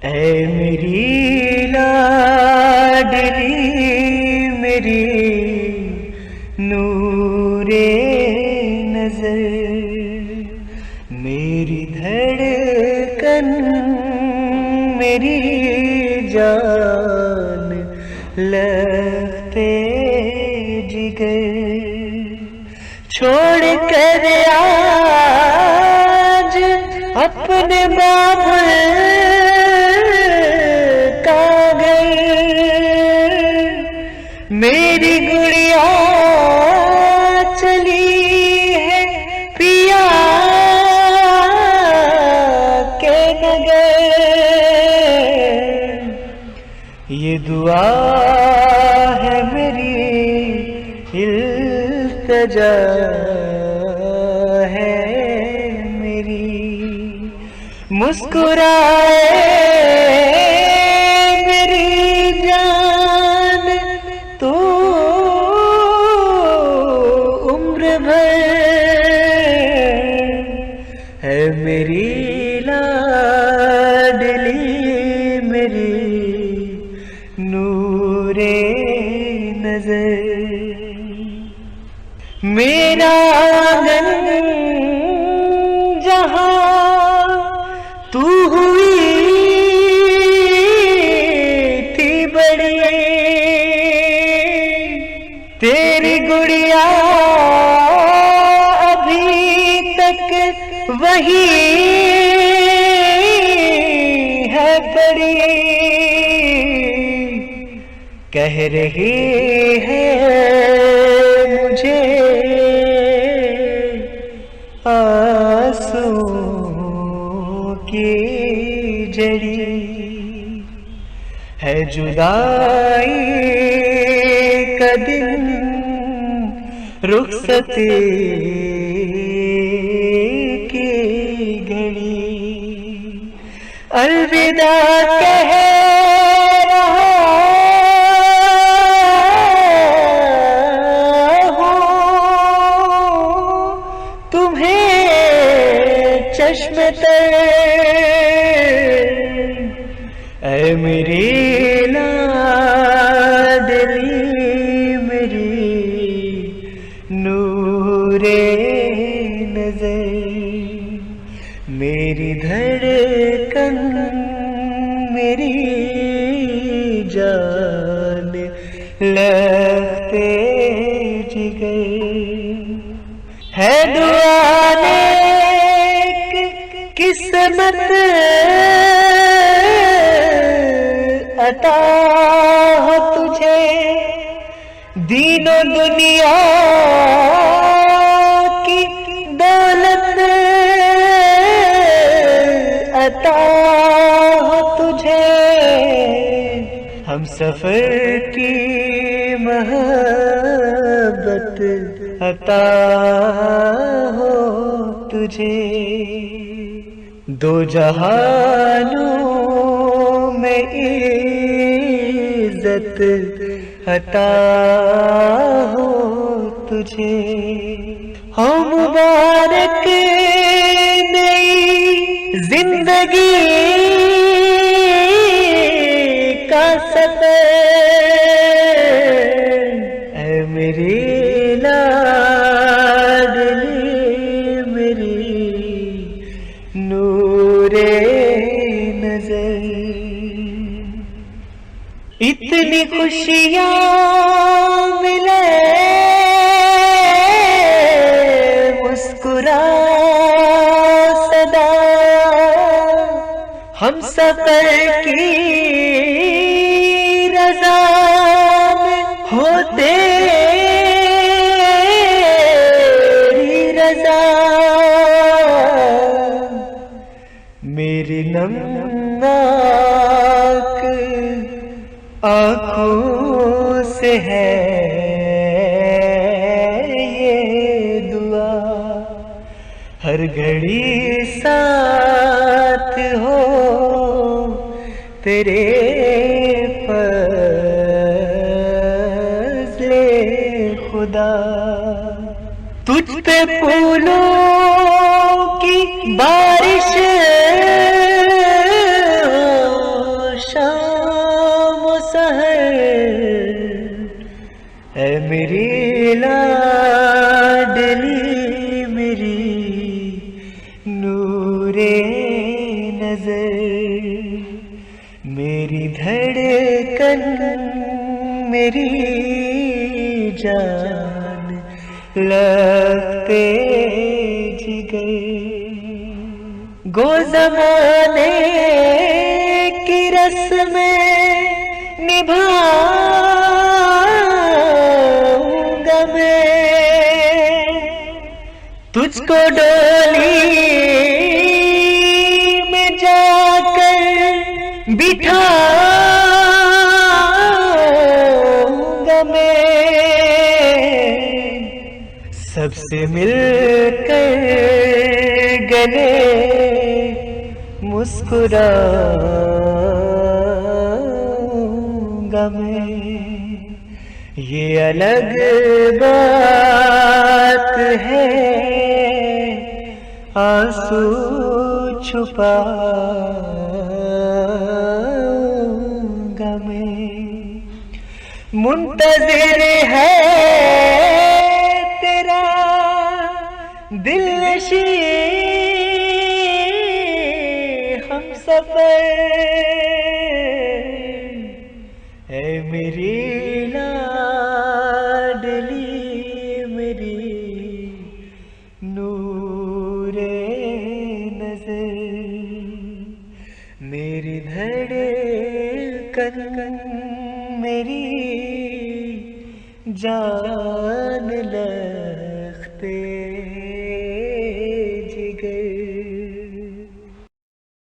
ऐ मेरी लाडली मेरी नूरे नजर, मेरी धड़कन मेरी जान लगते जिगर, छोड़ कर आज अपने बाबुल का घर, मेरी गुड़िया चली है पिया के नगर। ये दुआ है मेरी, इल्तिजा है मेरी, मुस्कुराए मेरी जान तू उम्र भर, है मेरी लाडली मेरी नूरे नजर। मेरा आंगन जहां तू हुई थी बड़ी, तेरी गुड़िया अभी तक वही है बड़ी, कह रही है मुझे आंसुओं की जड़ी, है जुदाई का दिन रुखसती की घड़ी, अलविदा कह रहा चश्मे तर, ऐ मेरी लाडली मेरी नूरे नजर, मेरी धड़कन मेरी जान लगते जिगर, है दुआ किस्मत अता हो तुझे, दीनों दुनिया की दौलत अता हो तुझे, हम सफर की मोहब्बत अता हो तुझे, दो जहानों में इज्जत अता हो तुझे, हो मुबारक नई जिंदगी का सफर, ऐ मेरी नूरे नजर। इतनी खुशियाँ मिले मुस्कुरा सदा, हम सफर की रज़ा में होते रज़ा, मेरी नमनाक आँखों से है ये दुआ, हर घड़ी साथ हो तेरे फज़ले खुदा, तुझ पे फूलों की बारिश मेरी लाडली मेरी नूरे नजर, मेरी धड़कन मेरी जान लगते जिगर। गो ज़माने की रस्में निभाऊंगा मैं, तुझको डोली में जाकर बिठाऊंगा मैं, सबसे मिलकर गले मुस्कुराऊंगा मैं। ये अलग बात है आंसू छुपाऊंगा मैं। मुंतज़िर है तेरा दिलनशी हमसफर, है मेरी लाडली मेरी नूरे नजर, मेरी धड़कन मेरी जान लग